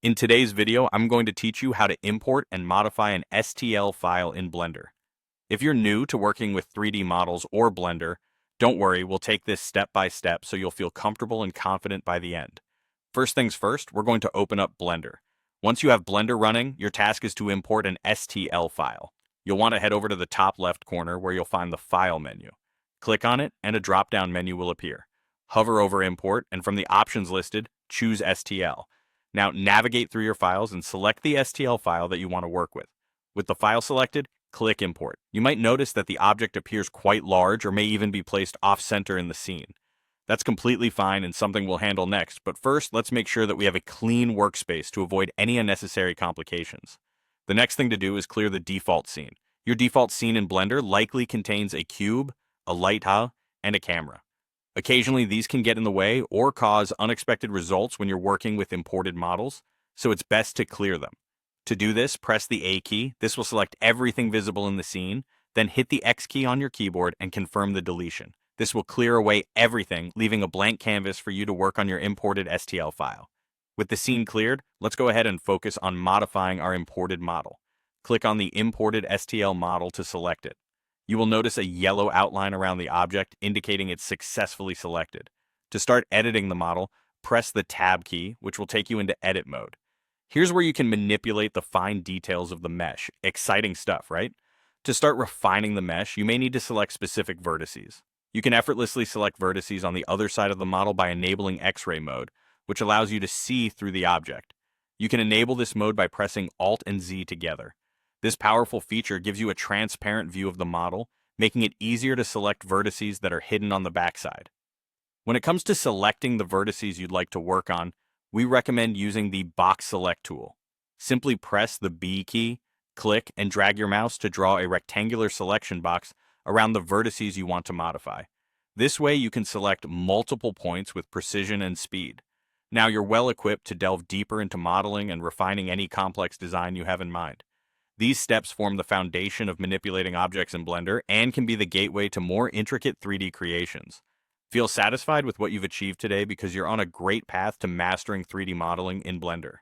In today's video, I'm going to teach you how to import and modify an STL file in Blender. If you're new to working with 3D models or Blender, don't worry, we'll take this step by step so you'll feel comfortable and confident by the end. First things first, we're going to open up Blender. Once you have Blender running, your task is to import an STL file. You'll want to head over to the top left corner where you'll find the File menu. Click on it and a drop-down menu will appear. Hover over Import and from the options listed, choose STL. Now navigate through your files and select the STL file that you want to work with. With the file selected, click Import. You might notice that the object appears quite large or may even be placed off-center in the scene. That's completely fine and something we'll handle next, but first let's make sure that we have a clean workspace to avoid any unnecessary complications. The next thing to do is clear the default scene. Your default scene in Blender likely contains a cube, a light hub, and a camera. Occasionally, these can get in the way or cause unexpected results when you're working with imported models, so it's best to clear them. To do this, press the A key. This will select everything visible in the scene, then hit the X key on your keyboard and confirm the deletion. This will clear away everything, leaving a blank canvas for you to work on your imported STL file. With the scene cleared, let's go ahead and focus on modifying our imported model. Click on the imported STL model to select it. You will notice a yellow outline around the object indicating it's successfully selected. To start editing the model, press the Tab key, which will take you into edit mode. Here's where you can manipulate the fine details of the mesh. Exciting stuff, right? To start refining the mesh, you may need to select specific vertices. You can effortlessly select vertices on the other side of the model by enabling X-ray mode, which allows you to see through the object. You can enable this mode by pressing Alt and Z together. This powerful feature gives you a transparent view of the model, making it easier to select vertices that are hidden on the backside. When it comes to selecting the vertices you'd like to work on, we recommend using the Box Select tool. Simply press the B key, click, and drag your mouse to draw a rectangular selection box around the vertices you want to modify. This way you can select multiple points with precision and speed. Now you're well equipped to delve deeper into modeling and refining any complex design you have in mind. These steps form the foundation of manipulating objects in Blender and can be the gateway to more intricate 3D creations. Feel satisfied with what you've achieved today because you're on a great path to mastering 3D modeling in Blender.